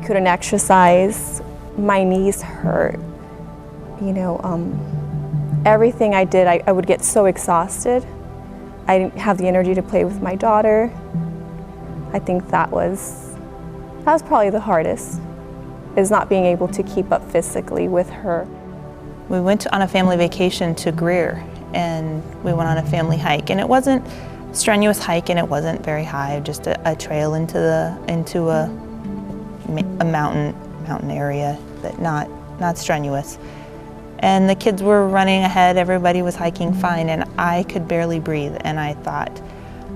couldn't exercise, my knees hurt. You know, everything I did, I would get so exhausted. I didn't have the energy to play with my daughter. I think that was probably the hardest, is not being able to keep up physically with her. We went on a family vacation to Greer, and we went on a family hike, and it wasn't a strenuous hike, and it wasn't very high, just a trail into a mountain area, but not strenuous. And the kids were running ahead, everybody was hiking fine, and I could barely breathe, and I thought,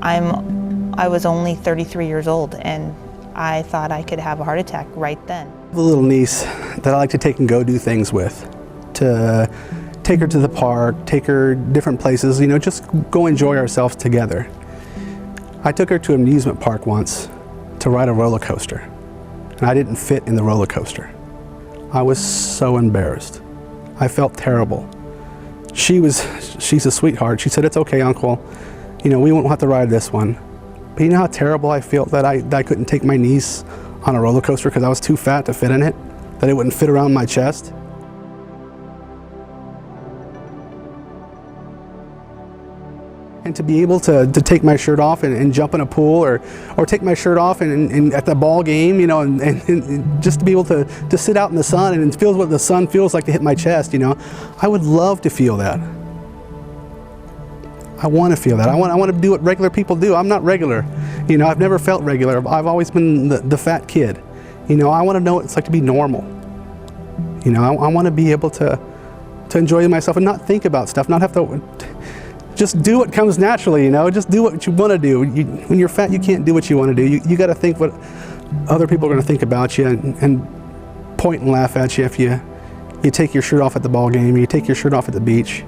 I was only 33 years old, and I thought I could have a heart attack right then. I have a little niece that I like to take and go do things with, to take her to the park, take her different places, you know, just go enjoy ourselves together. I took her to an amusement park once to ride a roller coaster, and I didn't fit in the roller coaster. I was so embarrassed. I felt terrible. She's a sweetheart. She said, "It's okay, Uncle. You know, we won't have to ride this one." But you know how terrible I felt that I couldn't take my niece on a roller coaster because I was too fat to fit in it, that it wouldn't fit around my chest. And to be able to take my shirt off and jump in a pool, or take my shirt off and at the ball game, you know, and just to be able to sit out in the sun and feel what the sun feels like to hit my chest, you know. I would love to feel that. I want to feel that. I want to do what regular people do. I'm not regular. You know, I've never felt regular. I've always been the fat kid. You know, I want to know what it's like to be normal. You know, I want to be able to enjoy myself and not think about stuff, not have to just do what comes naturally, you know, just do what you want to do. When you're fat, you can't do what you want to do. You got to think what other people are going to think about you and point and laugh at you if you take your shirt off at the ball game, or you take your shirt off at the beach.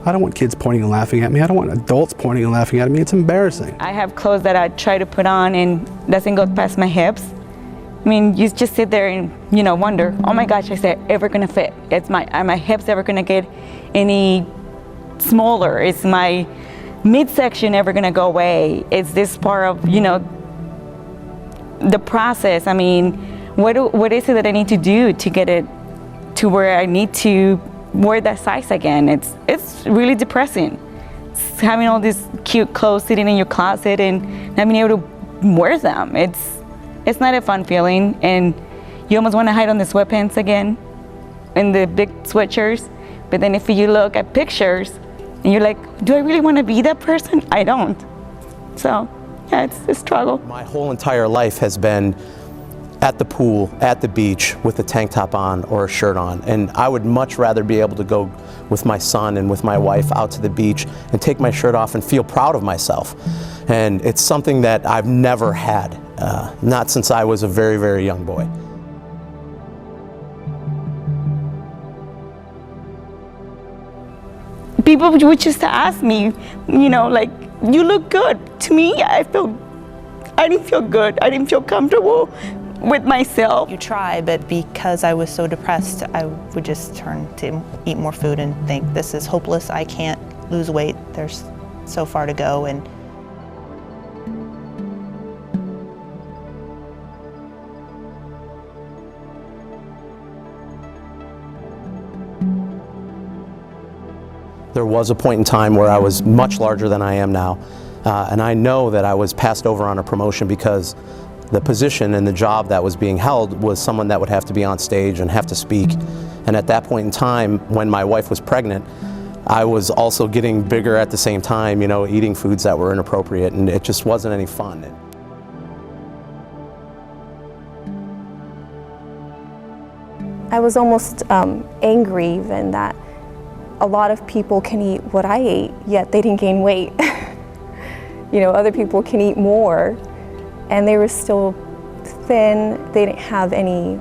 I don't want kids pointing and laughing at me. I don't want adults pointing and laughing at me. It's embarrassing. I have clothes that I try to put on and doesn't go past my hips. I mean, you just sit there and, you know, wonder, oh my gosh, is that ever going to fit? Are my hips ever going to get any smaller? Is my midsection ever going to go away? Is this part of, you know, the process? I mean, what is it that I need to do to get it to where I need to wear that size again? It's really depressing. It's having all these cute clothes sitting in your closet and not being able to wear them. It's not a fun feeling, and you almost want to hide on the sweatpants again and the big sweatshirts. But then if you look at pictures and you're like, do I really want to be that person? I don't. So yeah, it's a struggle. My whole entire life has been at the pool, at the beach, with a tank top on or a shirt on. And I would much rather be able to go with my son and with my wife out to the beach and take my shirt off and feel proud of myself. And it's something that I've never had, not since I was a very, very young boy. People would just ask me, you know, like, you look good. To me, I didn't feel good. I didn't feel comfortable with myself. You try, but because I was so depressed, I would just turn to eat more food and think, this is hopeless. I can't lose weight. There's so far to go. And there was a point in time where I was much larger than I am now, and I know that I was passed over on a promotion because the position and the job that was being held was someone that would have to be on stage and have to speak. And at that point in time, when my wife was pregnant, I was also getting bigger at the same time, you know, eating foods that were inappropriate, and it just wasn't any fun. I was almost angry even that a lot of people can eat what I ate, yet they didn't gain weight. You know, other people can eat more, and they were still thin. They didn't have any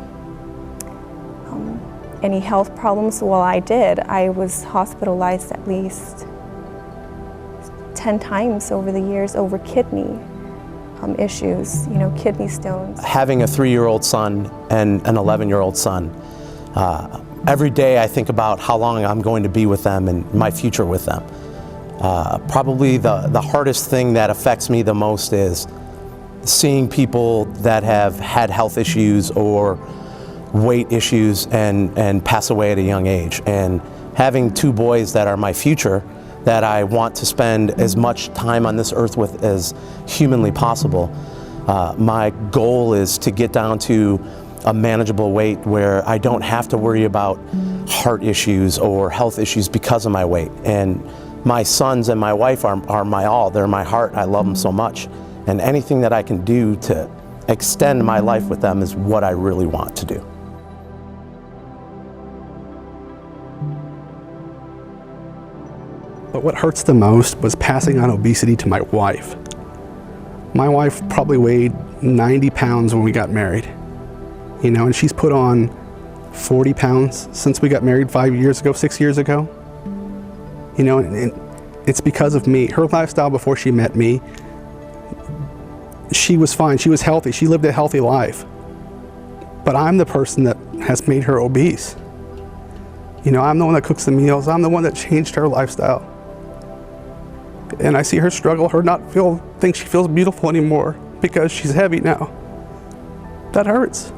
health problems. Well, I did. I was hospitalized at least 10 times over the years over kidney issues, you know, kidney stones. Having a 3-year-old son and an 11-year-old son, every day I think about how long I'm going to be with them and my future with them. Probably the hardest thing that affects me the most is seeing people that have had health issues or weight issues and pass away at a young age, and having two boys that are my future that I want to spend as much time on this earth with as humanly possible. My goal is to get down to a manageable weight where I don't have to worry about heart issues or health issues because of my weight. And my sons and my wife are my all. They're my heart. I love them so much. And anything that I can do to extend my life with them is what I really want to do. But what hurts the most was passing on obesity to my wife. My wife probably weighed 90 pounds when we got married, you know, and she's put on 40 pounds since we got married 6 years ago. You know, and it's because of me. Her lifestyle before she met me, she was fine, she was healthy, she lived a healthy life. But I'm the person that has made her obese. You know, I'm the one that cooks the meals, I'm the one that changed her lifestyle. And I see her struggle, her not think she feels beautiful anymore because she's heavy now. That hurts.